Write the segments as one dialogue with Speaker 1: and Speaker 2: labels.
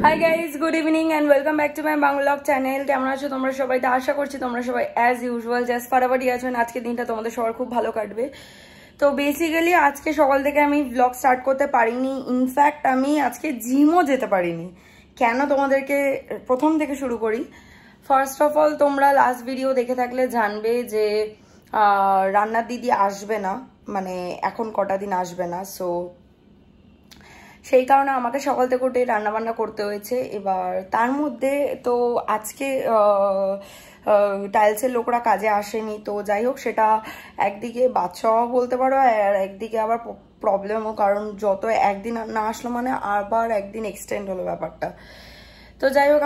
Speaker 1: Hi guys, good evening and welcome back to my Bangla channel. কেমন আছো তোমরা সবাই? তো আশা করছি তোমরা সবাই অ্যাজ ইউজুয়াল জাস্ট ফাটাফাটি আছো। আজকের দিনটা তোমাদের সবার খুব ভালো কাটবে। তো বেসিক্যালি আজকে সকাল থেকে আমি ব্লগ স্টার্ট করতে পারিনি। ইনফ্যাক্ট আমি আজকে জিমও যেতে পারিনি। কেন তোমাদেরকে প্রথম থেকে শুরু করি। ফার্স্ট অফ অল, তোমরা লাস্ট ভিডিও দেখে থাকলে জানবে যে রান্নার দিদি আসবে না, মানে এখন কটা দিন আসবে না। সো সেই কারণে আমাকে সকাল থেকে উঠে রান্নাবান্না করতে হয়েছে। এবার তার মধ্যে তো আজকে টাইলসের লোকরা কাজে আসেনি। তো যাই হোক, সেটা একদিকে বাচ্চাও বলতে পারো আর একদিকে আবার প্রবলেমও, কারণ যত একদিন না আসলো মানে আবার একদিন এক্সটেন্ড হলো ব্যাপারটা। তো যাই হোক,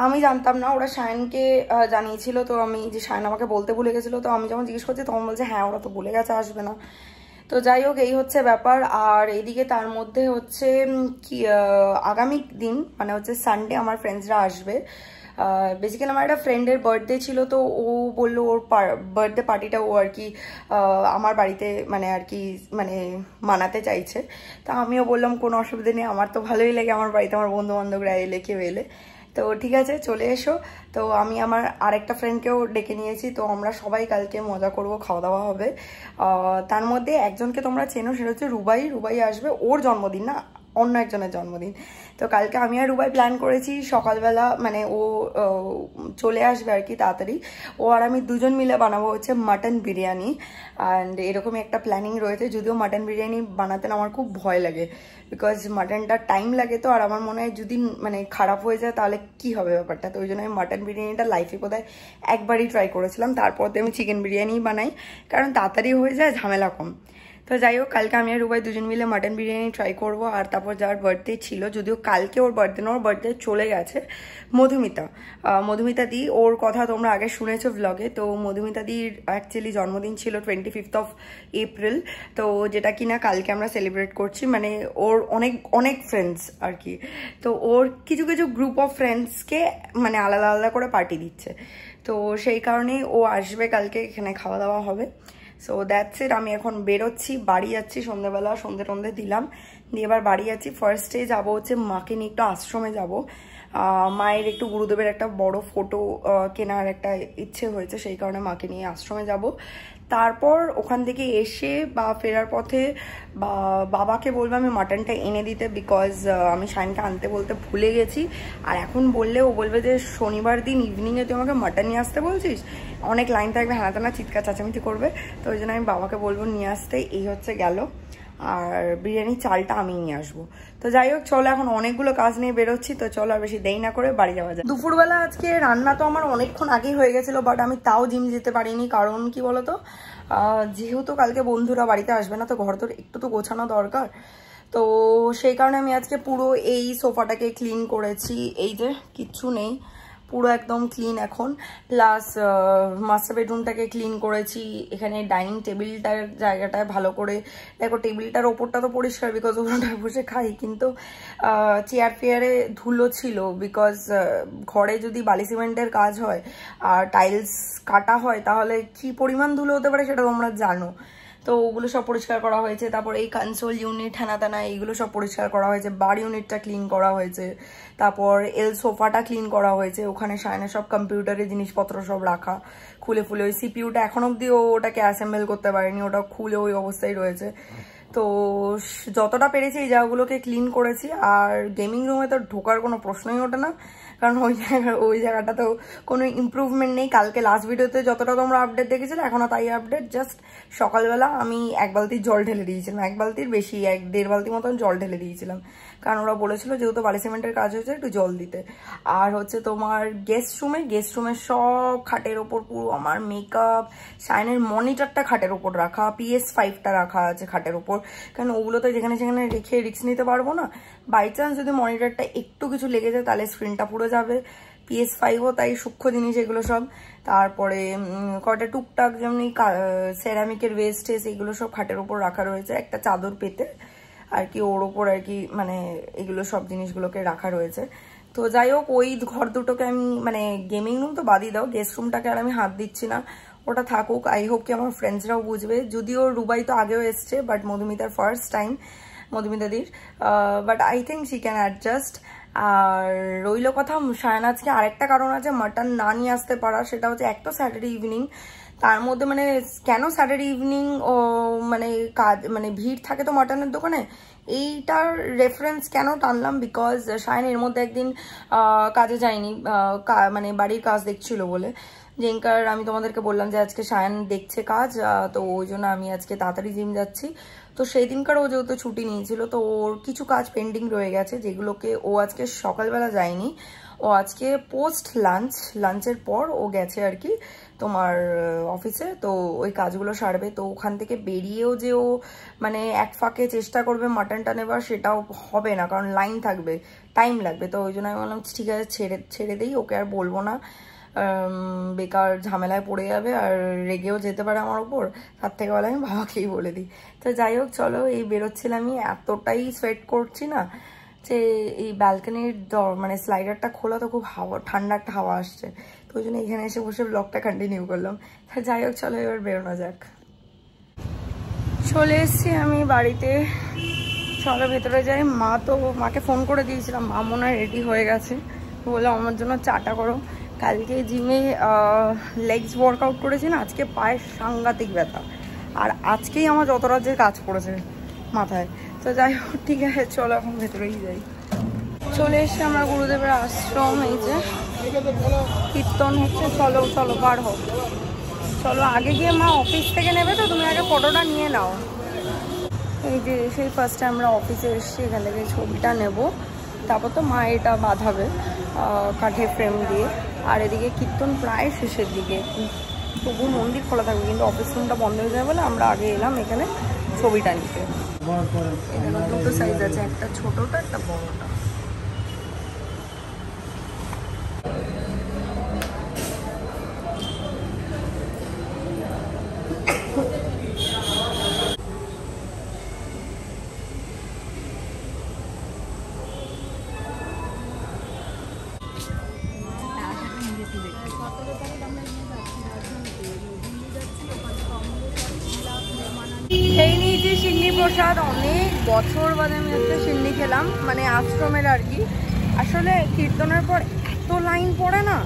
Speaker 1: আমি জানতাম না, ওরা শায়নকে জানিয়েছিল। তো আমি যে শায়ন আমাকে বলতে ভুলে গেছিলো, তো আমি যখন জিজ্ঞেস করছি তখন বলছে হ্যাঁ ওরা তো ভুলে গেছে, আসবে না। তো যাই হোক, এই হচ্ছে ব্যাপার। আর এইদিকে তার মধ্যে হচ্ছে কি আগামী দিন মানে হচ্ছে সানডে আমার ফ্রেন্ডসরা আসবে। বেসিক্যালি আমার একটা ফ্রেন্ডের বার্থডে ছিল, তো ও বললো ওর বার্থডে পার্টিটা ও আর কি আমার বাড়িতে মানে আর কি মানে মানাতে চাইছে। তা আমিও বললাম কোনো অসুবিধা নেই, আমার তো ভালোই লাগে আমার বাড়িতে আমার বন্ধু বান্ধবরা এলে কেউ এলে, তো ঠিক আছে চলে এসো। তো আমি আমার আরেকটা ফ্রেন্ডকেও ডেকে নিয়েছি, তো আমরা সবাই কালকে মজা করব, খাওয়া দাওয়া হবে। তার মধ্যে একজনকে তোমরা চেনো, সেটা হচ্ছে রুবাই আসবে। ওর জন্মদিন না, অন্য একজনের জন্মদিন। তো কালকে আমি আর রুবাই প্ল্যান করেছি সকালবেলা, মানে ও চলে আসবে আর কি তাড়াতাড়ি। ও আর আমি দুজন মিলে বানাবো হচ্ছে মাটন বিরিয়ানি। অ্যান্ড এরকমই একটা প্ল্যানিং রয়েছে। যদিও মাটন বিরিয়ানি বানাতে না আমার খুব ভয় লাগে, বিকজ মাটনটা টাইম লাগে। তো আর আমার মনে হয় যদি মানে খারাপ হয়ে যায় তাহলে কি হবে ব্যাপারটা। তো ওই জন্য আমি মাটন বিরিয়ানিটা লাইফে বোধহয় একবারই ট্রাই করেছিলাম। তারপর আমি চিকেন বিরিয়ানি বানাই, কারণ তাড়াতাড়ি হয়ে যায়, ঝামেলা কম। তো যাই হোক, কালকে আমি আর রুবাই দুজন মিলে মাটন বিরিয়ানি ট্রাই করবো। আর তারপর যার বার্থডে ছিল, যদিও কালকে ওর বার্থডে না, ওর বার্থডে চলে গেছে, মধুমিতা দি। ওর কথা তোমরা আগে শুনেছো ভ্লগে। তো মধুমিতা দির অ্যাকচুয়ালি জন্মদিন ছিল 25 এপ্রিল, তো যেটা কিনা কালকে আমরা সেলিব্রেট করছি। মানে ওর অনেক ফ্রেন্ডস আর কি, তো ওর কিছু গ্রুপ অফ ফ্রেন্ডসকে মানে আলাদা আলাদা করে পার্টি দিচ্ছে। তো সেই কারণেই ও আসবে কালকে, এখানে খাওয়া দাওয়া হবে। So that's it. আমি এখন বেরোচ্ছি, বাড়ি যাচ্ছি। সন্ধ্যেবেলা সন্ধে দিলাম, দিয়ে এবার বাড়ি যাচ্ছি। ফার্স্টে যাবো হচ্ছে মাকে নিয়ে একটু আশ্রমে যাব। মায়ের একটু গুরুদেবের একটা বড় ফটো কেনার একটা ইচ্ছে হয়েছে, সেই কারণে মাকে নিয়ে আশ্রমে যাব। তারপর ওখান থেকে এসে বা ফেরার পথে বা বাবাকে বলবো আমি মাটনটা এনে দিতে, বিকজ আমি শাইনকে আনতে বলতে ভুলে গেছি। আর এখন বললে ও বলবে যে শনিবার দিন ইভিনিংয়ে তুই আমাকে মাটন নিয়ে আসতে বলছিস, অনেক লাইন থাকবে, হানাতানা চিৎকার চাচামিতি করবে। তো ওই জন্য আমি বাবাকে বলবো নিয়ে আসতে। এই হচ্ছে গেল। আর বিরিয়ানির চালটা আমি নিয়ে আসবো। তো যাই হোক, চলো এখন অনেকগুলো কাজ নিয়ে বেরোচ্ছি, তো চলো আর বেশি দেরি না করে বাড়ি যাওয়া যায়। দুপুরবেলা আজকে রান্না তো আমার অনেকক্ষণ আগেই হয়ে গেছিলো, বাট আমি তাও জিম যেতে পারিনি। কারণ কি বলতো, যেহেতু কালকে বন্ধুরা বাড়িতে আসবে না, তো ঘর তো একটু তো গোছানো দরকার। তো সেই কারণে আমি আজকে পুরো এই সোফাটাকে ক্লিন করেছি। এই যে কিচ্ছু নেই, পুরো একদম ক্লিন এখন। প্লাস মাস্টার বেডরুমটাকে ক্লিন করেছি। এখানে ডাইনিং টেবিলটার জায়গাটায় ভালো করে দেখো, টেবিলটার ওপরটা তো পরিষ্কার, বিকজ ওখানটায় বসে খাই। কিন্তু চেয়ার ফেয়ারে ধুলো ছিল, বিকজ ঘরে যদি বালি সিমেন্টের কাজ হয় আর টাইলস কাটা হয় তাহলে কি পরিমাণ ধুলো হতে পারে সেটা তোমরা জানো। তো ওগুলো সব পরিষ্কার করা হয়েছে। তারপর এই কনসোল ইউনিট হেনাতানা এইগুলো সব পরিষ্কার করা হয়েছে। বার ইউনিটটা ক্লিন করা হয়েছে। তারপর সোফাটা ক্লিন করা হয়েছে। ওখানে শায়নের সব কম্পিউটারের জিনিসপত্র সব রাখা, খুলে ওই সিপিইউটা এখন অব্দি ওটাকে অ্যাসেম্বল করতে পারেনি, ওটা খুলে ওই অবস্থায় রয়েছে। তো যতটা পেরেছি এই জায়গাগুলোকে ক্লিন করেছি। আর গেমিং রুমে তো ঢোকার কোনো প্রশ্নই ওঠে না, কারণ ওই জায়গাটা তো কোনো ইম্প্রুভমেন্ট নেই। কালকে লাস্ট ভিডিওতে যতটা তোমরা আপডেট দেখেছিলে এখনও তাই আপডেট। জাস্ট সকালবেলা আমি 1 বালতি জল ঢেলে দিয়েছিলাম, 1 বালতির বেশি, 1-1.5 বালতি মতন জল ঢেলে দিয়েছিলাম, কারণ ওরা বলেছিল যেহেতু বালি সিমেন্টের কাজ হয়েছে একটু জল দিতে। আর হচ্ছে তোমার গেস্ট রুমে সব খাটের ওপর পুরো আমার মেকআপ, শাইনের মনিটরটা খাটের ওপর রাখা, PS5টা রাখা আছে খাটের ওপর, কারণ ওগুলো তো যেখানে সেখানে রেখে রিস্ক নিতে পারবো না। বাই চান্স যদি মনিটরটা একটু কিছু লেগে যায় তাহলে স্ক্রিনটা পুরো যাবে। PS5ও তাই সূক্ষ্ম জিনিস এগুলো সব। তারপরে কয়টা টুকটাক যেমনি সেরামিকের ওয়েস্টেজ এগুলো সব খাটের ওপর রাখা রয়েছে, একটা চাদর পেতে আর কি ওর ওপর আর কি মানে এগুলো সব জিনিসগুলোকে রাখা রয়েছে। তো যাই হোক, ওই ঘর দুটোকে আমি মানে গেমিং রুম তো বাদই দাও, গেস্ট রুমটাকে আর আমি হাত দিচ্ছি না, ওটা থাকুক। আই হোপ কি আমার ফ্রেন্ডসরাও বুঝবে। যদিও রুবাই তো আগেও এসছে, বাট মধুমিতার ফার্স্ট টাইম, মধুমিতাদির, but I think she can adjust. আর রইল কথা সায়ান আজকে আরেকটা কারণ আছে মাটন না নিয়ে আসতে পারা, সেটা হচ্ছে একটা স্যাটারডে ইভিনিং, তার মধ্যে মানে কেন স্যাটারডে ইভিনিং ও মানে কাজ মানে ভিড় থাকে তো মাটনের দোকানে, এইটার রেফারেন্স কেন টানলাম বিকজ সায়ান এর মধ্যে একদিন কাজে যায়নি, মানে বাড়ির কাজ দেখছিল বলে, যেঙ্কার আমি তোমাদেরকে বললাম যে আজকে সায়ান দেখছে কাজ, তো ওই জন্য আমি আজকে তাড়াতাড়ি জিম যাচ্ছি। তো সেই দিনকার ও যেহেতু ছুটি নিয়েছিল তো ওর কিছু কাজ পেন্ডিং রয়ে গেছে যেগুলোকে ও আজকে সকালবেলা যায়নি, ও আজকে পোস্ট লাঞ্চের পর ও গেছে আর কি তোমার অফিসে, তো ওই কাজগুলো সারবে। তো ওখান থেকে বেরিয়েও যে ও মানে এক ফাঁকে চেষ্টা করবে মাটনটা নেবার, সেটাও হবে না কারণ লাইন থাকবে, টাইম লাগবে। তো ওই জন্য আমি বললাম ঠিক আছে ছেড়ে দিই, ওকে আর বলবো না, বেকার ঝামেলায় পড়ে যাবে আর রেগেও যেতে পারে আমার উপর, তার থেকে বলে আমি বাবাকেই বলে দিই। তো যাই হোক চলো, এই বেরোচ্ছিলাম, আমি এতটাই সোয়েট করছি না যে এই ব্যালকনির মানে স্লাইডারটা খোলা তো খুব ঠান্ডা একটা হাওয়া আসছে, তো ওই জন্য এখানে এসে বসে ব্লগটা কন্টিনিউ করলাম। যাই হোক চলো এবার বেরোনো যাক। চলে এসছি আমি বাড়িতে, চলো ভেতরে যাই। মাকে ফোন করে দিয়েছিলাম, মা মনে হয় রেডি হয়ে গেছে, বলে আমার জন্য চাটা করো। কালকে জিমে লেগস ওয়ার্কআউট করেছি না, আজকে পায়ে সাংঘাতিক ব্যথা, আর আজকেই আমার যত রাজ্যের কাজ পড়েছে মাথায়। তো যাই হোক ঠিক আছে চলো এখন ভেতরেই যাই। চলে এসে আমরা গুরুদেবের আশ্রম, এই যে কীর্তন হচ্ছে, চলো চলো বার হোক, চলো আগে গিয়ে মা অফিস থেকে নেবে, তো তুমি আগে ফটোটা নিয়ে নাও। এই যে সেই ফার্স্টে আমরা অফিসে এসেছি, এখান থেকে ছবিটা নেব, তারপর তো মা এটা বাঁধাবে কাঠের ফ্রেম দিয়ে। আর এদিকে কীর্তন প্রায় শেষের দিকে, তবু মন্দির খোলা থাকবে কিন্তু অফিস রুমটা বন্ধ হয়ে যাবে বলে আমরা আগে এলাম এখানে ছবিটা নিতে। এখানে দুটো সাইজ আছে, একটা ছোটটা একটা বড়টা। এই নিয়েছি সিন্নি প্রসাদ, অনেক বছর বাদে আমি একটা সিন্নি খেলাম, মানে আশ্রমের আর কি। আসলে কীর্তনের পর এত লাইন পড়ে না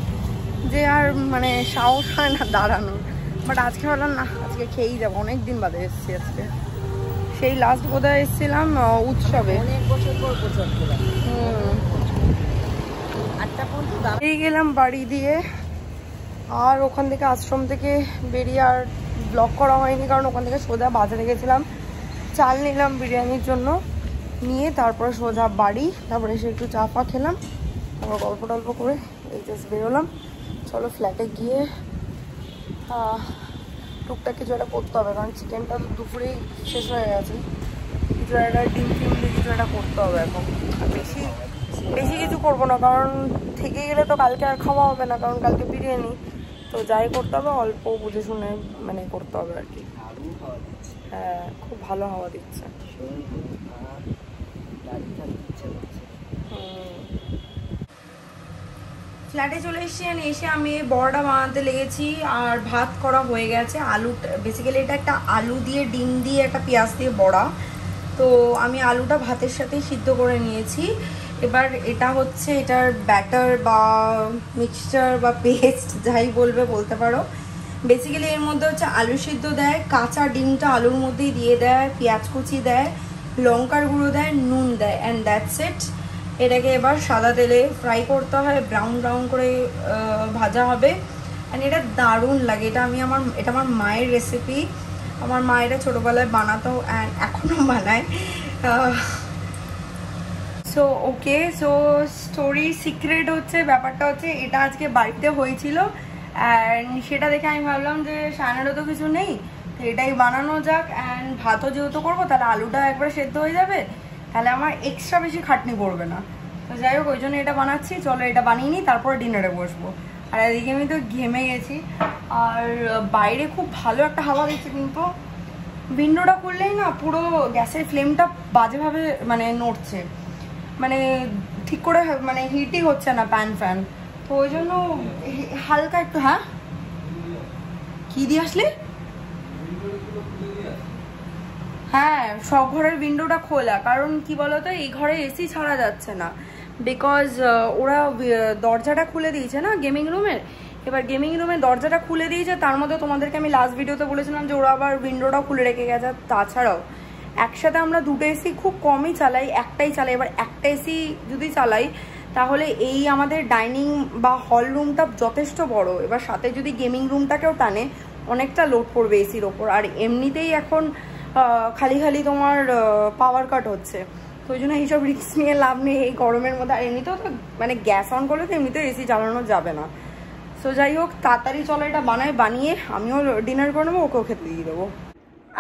Speaker 1: যে আর মানে সাহস হয় না দাঁড়ানোর, বাট আজকে ভাবলাম না আজকে খেয়েই যাবো, অনেক দিন বাদে এসেছি আজকে। সেই লাস্ট বোধহয় এসেছিলাম উৎসবে, এই গেলাম বাড়ি দিয়ে। আর ওখান থেকে আশ্রম থেকে বেরিয়ে আর ব্লগ করা হয়নি, কারণ ওখান থেকে সোজা বাজারে গেছিলাম, চাল নিলাম বিরিয়ানির জন্য, নিয়ে তারপরে সোজা বাড়ি, তারপরে এসে একটু চা ফা খেলাম, তারপর গল্প টল্প করে এই জাস্ট বেরোলাম। চলো ফ্ল্যাটে গিয়ে টুকটাক কিছু একটা করতে হবে, কারণ চিকেনটা তো দুপুরেই শেষ হয়ে গেছে, কিছু একটা ডিম টিম দিয়ে কিছু একটা করতে হবে এখন। আর বেশি কিছু করবো না, কারণ থেকে গেলে তো কালকে আর খাওয়া হবে না, কারণ কালকে বিরিয়ানি, তো যাই করতে হবে অল্প বুঝে শুনে মানে করতে হবে আর কি। হ্যাঁ খুব ভালো হাওয়া দিচ্ছে। ফ্ল্যাটে চলে এসেছি, এসে আমি বড়াটা বানাতে লেগেছি, আর ভাত করা হয়ে গেছে। আলু বেসিক্যালি এটা একটা আলু দিয়ে ডিম দিয়ে একটা পেঁয়াজ দিয়ে বড়া, তো আমি আলুটা ভাতের সাথে সিদ্ধ করে নিয়েছি। এবার এটা হচ্ছে এটার ব্যাটার বা মিক্সচার বা পেস্ট যাই বলতে পারো। বেসিক্যালি এর মধ্যে হচ্ছে আলু সিদ্ধ দেয়, কাঁচা ডিমটা আলুর মধ্যেই দিয়ে দেয়, পেঁয়াজ কুচি দেয়, লঙ্কার গুঁড়ো দেয়, নুন দেয়, অ্যান্ড দ্যাটস ইট। এটাকে এবার সাদা তেলে ফ্রাই করতে হয়, ব্রাউন ব্রাউন করে ভাজা হবে, অ্যান্ড এটা দারুণ লাগে। এটা আমার মায়ের রেসিপি, আমার মা এটা ছোটোবেলায় বানাতো অ্যান্ড এখনও বানায়। So okay, so story secret হচ্ছে ব্যাপারটা হচ্ছে এটা আজকে বাড়িতে হয়েছিল, অ্যান্ড সেটা দেখে আমি ভাবলাম যে সায়নেরও তো কিছু নেই, তো এটাই বানানো যাক, অ্যান্ড ভাতও যেহেতু করবো তাহলে আলুটা একবারে সেদ্ধ হয়ে যাবে, তাহলে আমার এক্সট্রা বেশি খাটনি পড়বে না। তো যাই হোক ওই জন্য এটা বানাচ্ছি, চলো এটা বানিয়ে নিই তারপরে ডিনারে বসবো। আর এদিকে আমি তো ঘেমে গেছি, আর বাইরে খুব ভালো একটা হাওয়া দিচ্ছে, কিন্তু উইন্ডোটা খুললেই না পুরো গ্যাসের ফ্লেমটা বাজেভাবে মানে নড়ছে, মানে ঠিক করে মানে হিটই হচ্ছে না ফ্যান, তো ওই জন্য হালকা একটু। হ্যাঁ কি দিয়ে আসলে? হ্যাঁ সব ঘরের উইন্ডোটা খোলা, কারণ কি বলতো এই ঘরে এসি ছাড়া যাচ্ছে না, বিকজ ওরা দরজাটা খুলে দিয়েছে না গেমিং রুমের। এবার গেমিং রুমের দরজাটা খুলে দিয়েছে, তার মধ্যে তোমাদেরকে আমি লাস্ট ভিডিওতে বলেছিলাম যে ওরা আবার উইন্ডোটাও খুলে রেখে গেছে। তাছাড়াও একসাথে আমরা দুটো এসি খুব কমই চালাই, একটাই চালাই। এবার একটা এসি যদি চালাই তাহলে এই আমাদের ডাইনিং বা হল রুমটা যথেষ্ট বড়, এবার সাথে যদি গেমিং রুমটাকেও টানে অনেকটা লোড পড়বে এসির ওপর। আর এমনিতেই এখন খালি খালি তোমার পাওয়ার কাট হচ্ছে, তো ওই জন্য এইসব রিস্ক নিয়ে লাভ নেই এই গরমের মধ্যে। আর এমনিতেও তো মানে গ্যাস অন করলে তো এমনিতেও এসি চালানো যাবে না। সো যাই হোক, তাড়াতাড়ি চলো এটা বানিয়ে আমিও ডিনার করে নেবো, ওকেও খেতে দিয়ে দেবো।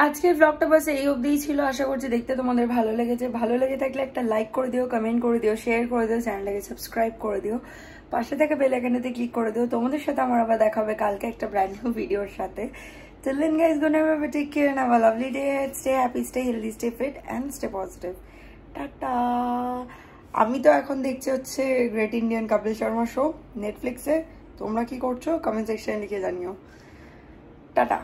Speaker 1: আজকের ব্লগটা বাস এই অবধিই ছিল। আশা করছি দেখতে তোমাদের ভালো লেগেছে। ভালো লেগে থাকলে একটা লাইক করে দিও, কমেন্ট করে দিও, শেয়ার করে দিও, চ্যানেলটাকে সাবস্ক্রাইব করে দিও, পাশে থেকে বেল আইকনেতে ক্লিক করে দিও। তোমাদের সাথে আমার আবার দেখা হবে কালকে একটা ব্র্যান্ড নিউ ভিডিওর সাথে। Till then guys, gonna have a take care and have a lovely day. Stay happy, stay healthy, stay fit and stay positive. Tata. আমি তো এখন দেখছি হচ্ছে great Indian Kapil Sharma show নেটফ্লিক্সে। তোমরা কি করছো কমেন্ট সেকশনে লিখে জানিও। টাটা।